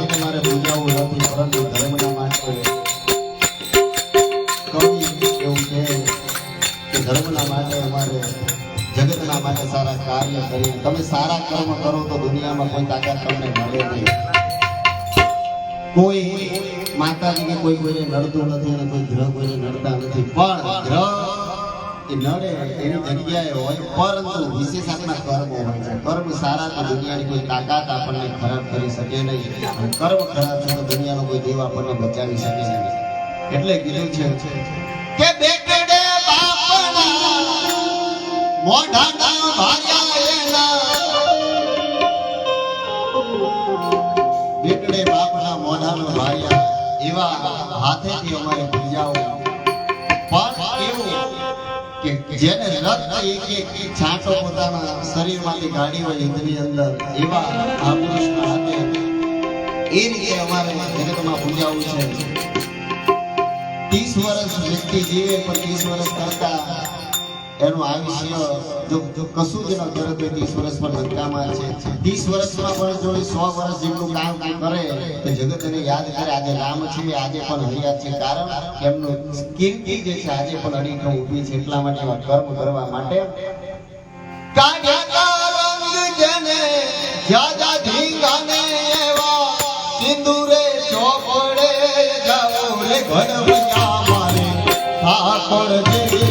માટે મારે પૂજાવું નથી, પરંતુ ધર્મના માટે કવિ એવું કહે કે ધર્મના માટે અમારે જગતના માટે સારા કાર્ય કરી. તમે સારા કર્મ કરો તો દુનિયામાં કોઈ તાકાત તમને મળે નહીં. કોઈ માતાજીને કોઈ કોઈને નડતું નથી અને કોઈ ગ્રહ કોઈને નડતા નથી, પણ ગ્રહ એ નડે એની જગ્યાએ હોય, પરંતુ વિશેષ આપણા કર્મ હોય છે. કર્મ સારા તો દુનિયાની કોઈ તાકાત આપણને ખરાબ કરી શકે નહીં, અને કર્મ ખરાબ છે તો દુનિયાનો કોઈ દેવ આપણને બચાવી શકે નહીં. એટલે કીધું છે કે બેકડે બાપના મોઢાના ભાયા એના, બેકડે બાપના મોઢાનો ભાયા એવા હાથેથી અમારે પૂજાઓ. પણ એવું કે જેને રક્ત એક એક છાંટો પોતાના શરીરમાંથી કાઢી હોય ઇન્દ્રની અંદર, એવા આ પુરુષના હાથે એ રીતે અમારે જગતમાં પૂજાવું છે. 30 વર્ષ વ્યક્તિ જીવે પણ 30 વર્ષ કરતા એનું આયુષ્ય જો કશું જ ન કરે તો 30 વર્ષ પર લંકામાં છે. 30 વર્ષમાં પણ જો 100 વર્ષ જેટલું કામ કરે તો જગત એને યાદ કરે. આજે રામ છે, આજે પણ હરિયા છે, કારણ એમનું કીર્તિ જે છે આજે પણ અડીખમ ઊભી છે. એટલા માટે એવા કર્મ કરવા માટે કાઢ્યા રંગ જેને જ્યાદા ધીંગાને એવા સિંદૂરે ચોપડે જાઓ રે ઘડવૈયા મારે ઠાકોર જી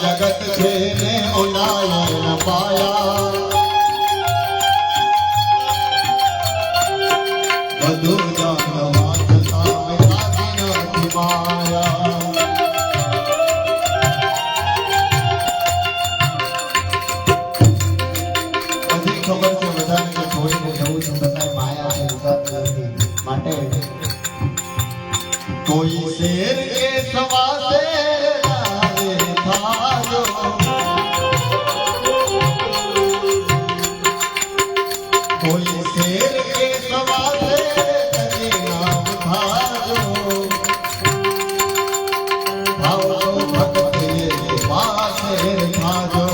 जगत छे ने उनाय न पाया बधु जानवा छता लागी नथी माया बधी खबर छे बधाने के छोड़ीने जवुं छे छतांय माया छे उतारती नथी માટે कोई शेर के सवासे कोई शेर के सवासे तने नाम थारो भाव भक्त के पासे थारो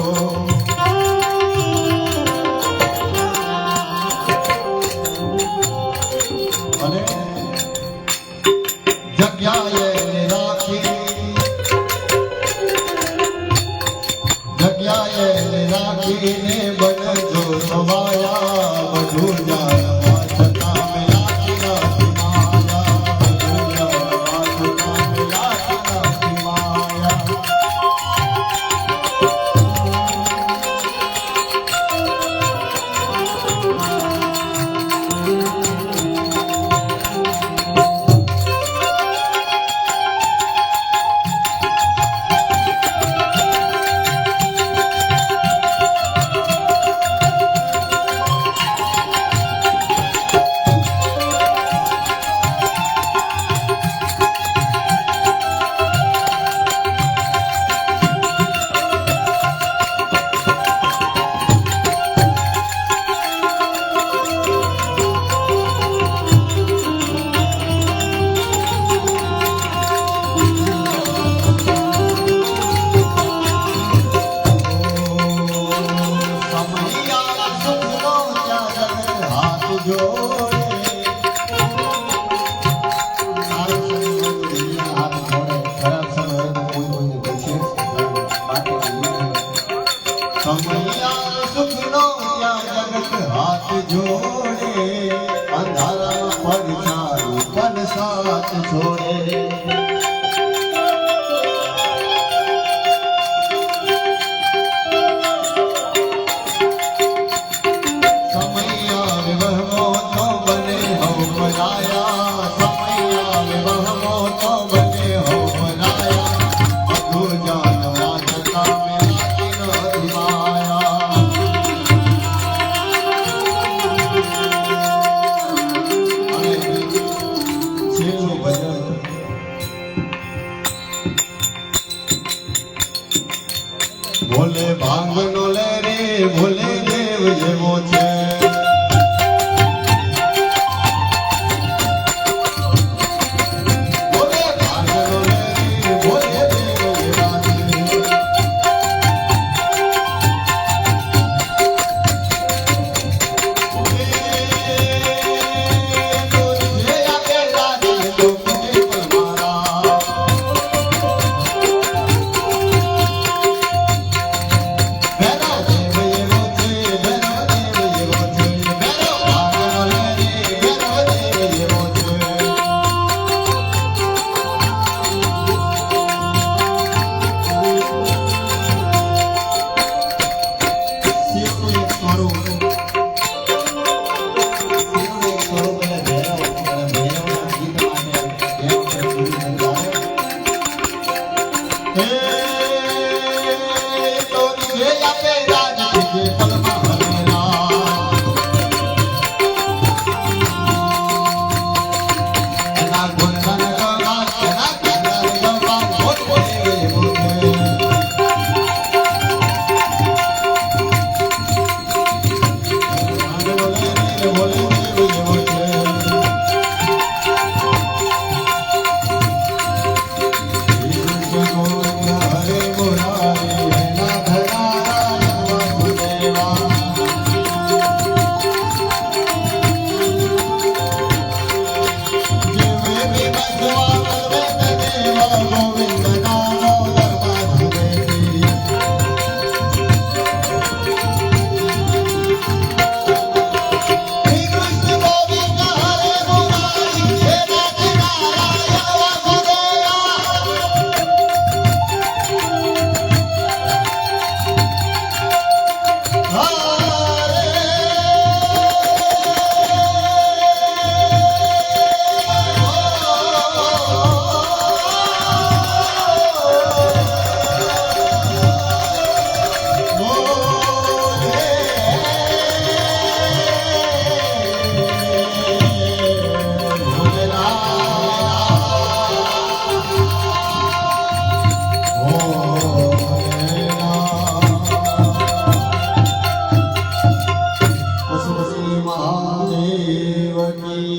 अने जग्याए राखी ने बनजो सवाया बधु जानवा छता में लागी नथी माया હાથ છોડે ભોલે ભાંગનો લે રે ભોલે દેવ જેવો છે ભોલે ભાંગનો લે રે ભોલે દેવ જેવા છે તો જે આપે રાધે તો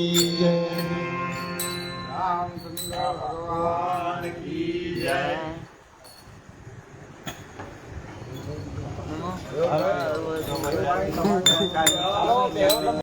મુજે મારા ભગવાન કી જય